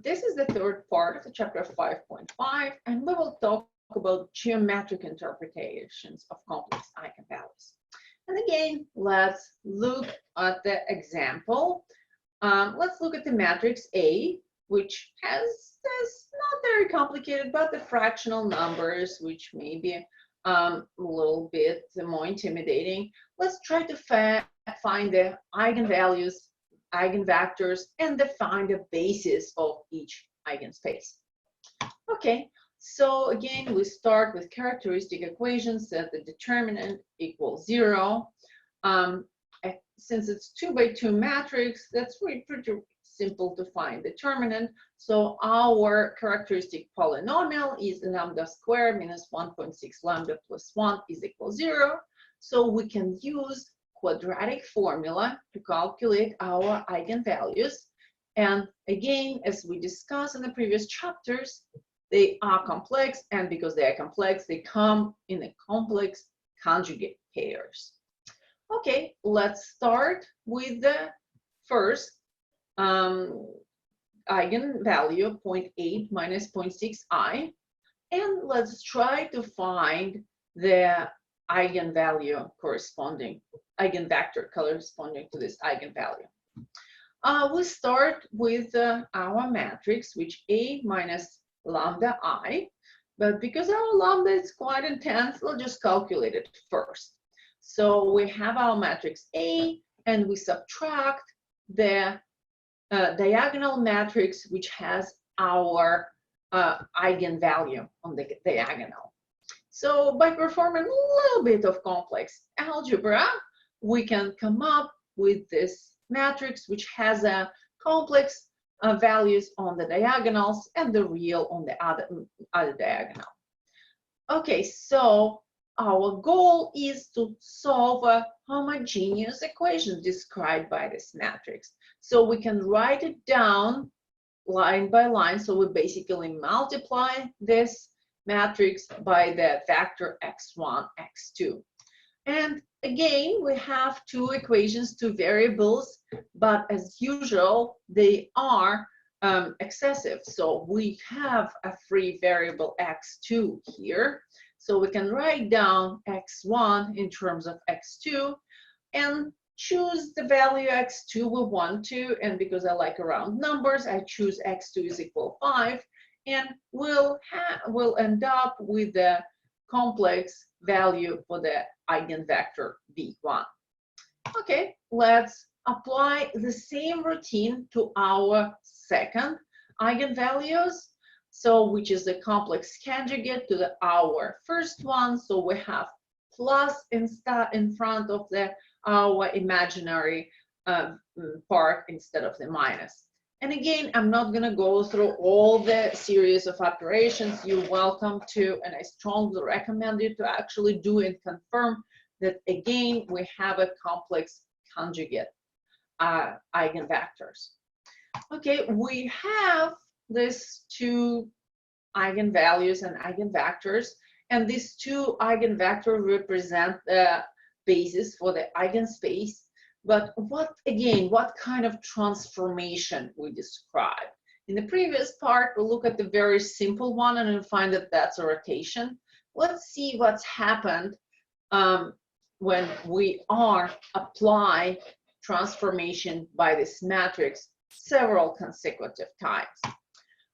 This is the third part of the chapter 5.5, and we will talk about geometric interpretations of complex eigenvalues. And again, let's look at the example. Let's look at the matrix A, which has this not very complicated, but the fractional numbers, which may be a little bit more intimidating. Let's try to find the eigenvalues, eigenvectors, and define the basis of each eigenspace. Okay, so again, we start with characteristic equations that the determinant equals 0. Since it's 2 by 2 matrix, that's really pretty simple to find determinant. So our characteristic polynomial is lambda squared minus 1.6 lambda plus 1 is equal 0. So we can use quadratic formula to calculate our eigenvalues. And again, as we discussed in the previous chapters, they are complex, and because they are complex, they come in a complex conjugate pairs. Okay, let's start with the first eigenvalue, 0.8 minus 0.6i, and let's try to find the eigenvalue corresponding, eigenvector corresponding to this eigenvalue. We start with our matrix, which A minus lambda I, but because our lambda is quite intense, we'll just calculate it first. So we have our matrix A, and we subtract the diagonal matrix, which has our eigenvalue on the diagonal. So by performing a little bit of complex algebra, we can come up with this matrix, which has a complex values on the diagonals and the real on the other diagonal. Okay, so our goal is to solve a homogeneous equation described by this matrix. So we can write it down line by line. So we basically multiply this matrix by the vector x1, x2. And again, we have two equations, two variables, but as usual, they are excessive. So we have a free variable x2 here. So we can write down x1 in terms of x2 and choose the value x2 we want to. And because I like round numbers, I choose x2 is equal 5. And we'll end up with the complex value for the eigenvector v1. Okay, let's apply the same routine to our second eigenvalues. So which is the complex conjugate to our first one. So we have plus in front of our imaginary part instead of the minus. And again, I'm not going to go through all the series of operations. You're welcome to, and I strongly recommend you to actually do and confirm that again, we have a complex conjugate eigenvectors. Okay, we have these two eigenvalues and eigenvectors, and these two eigenvectors represent the basis for the eigenspace. But what kind of transformation we describe? In the previous part, we'll look at the very simple one and we'll find that that's a rotation. Let's see what's happened when we apply transformation by this matrix several consecutive times.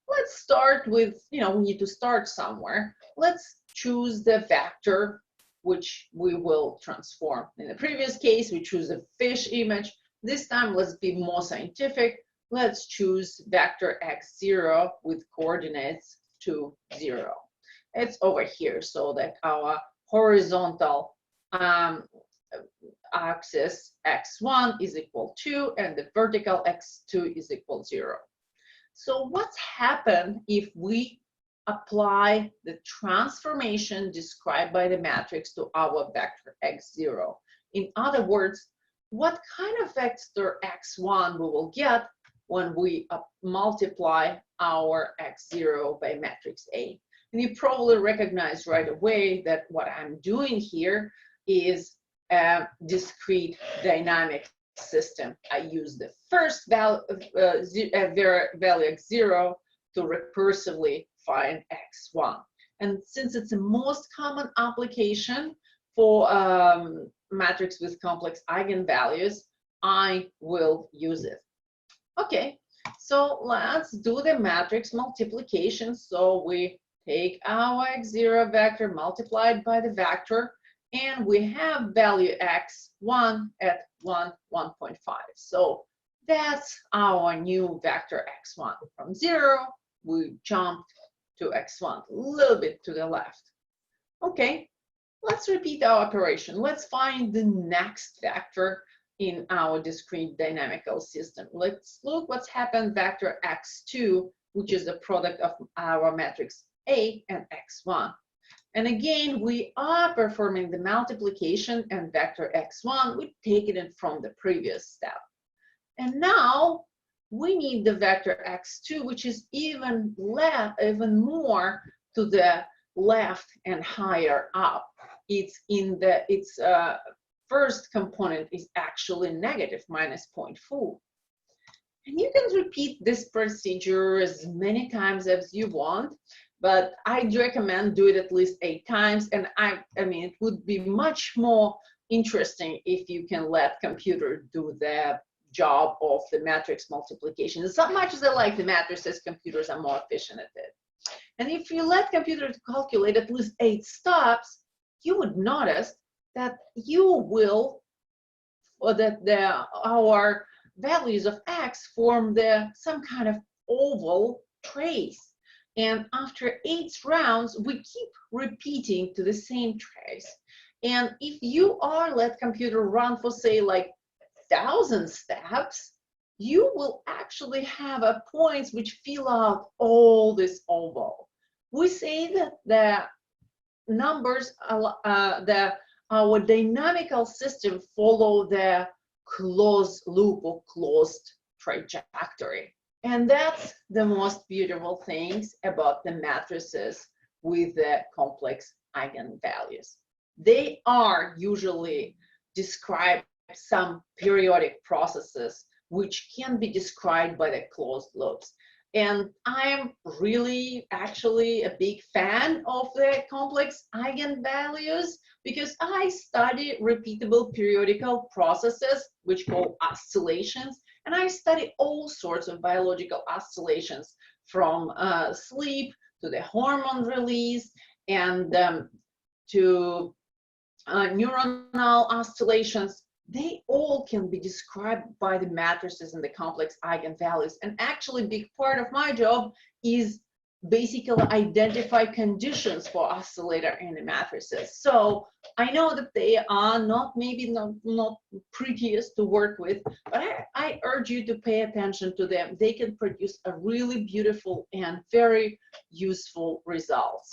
Let's start with, we need to start somewhere. Let's choose the vector which we will transform. In the previous case, we choose a fish image. This time, let's be more scientific. Let's choose vector x0 with coordinates 2, 0. It's over here, so that our horizontal axis x1 is equal 2, and the vertical x2 is equal 0. So what's happened if we apply the transformation described by the matrix to our vector x0? In other words, what kind of vector x1 we will get when we multiply our x0 by matrix A? And you probably recognize right away that what I'm doing here is a discrete dynamic system. I use the first value x0 to recursively find x1. And since it's the most common application for matrix with complex eigenvalues, I will use it. Okay, so let's do the matrix multiplication. So we take our x0 vector multiplied by the vector, and we have value x1 at 1, 1.5. So that's our new vector x1. From 0, we jumped to x1, a little bit to the left. Okay, let's repeat our operation. Let's find the next vector in our discrete dynamical system. Let's look what's happened vector x2, which is the product of our matrix A and x1. And again, we are performing the multiplication, and vector x1, we've taken it from the previous step. And now we need the vector x2, which is even more to the left and higher up. It's in the first component is actually negative, minus 0.4. And you can repeat this procedure as many times as you want, but I'd recommend do it at least 8 times. And I mean, it would be much more interesting if you can let computer do the job of the matrix multiplication. As much as I like the matrices, computers are more efficient at it. And if you let computer calculate at least 8 steps, you would notice that you will, or that our values of x form some kind of oval trace. And after 8 rounds, we keep repeating to the same trace. And if you let computer run for, say, like 1,000 steps, you will actually have points which fill out all this oval. We say that the numbers, our dynamical system follow the closed loop or closed trajectory. And that's the most beautiful things about the matrices with the complex eigenvalues. They are usually described some periodic processes which can be described by the closed loops. And I'm really actually a big fan of the complex eigenvalues because I study repeatable periodical processes, which call oscillations, and I study all sorts of biological oscillations from sleep to the hormone release and to neuronal oscillations. They all can be described by the matrices and the complex eigenvalues. And actually a big part of my job is basically identify conditions for oscillator in the matrices. So I know that they are maybe not prettiest to work with, but I urge you to pay attention to them. They can produce a really beautiful and very useful results.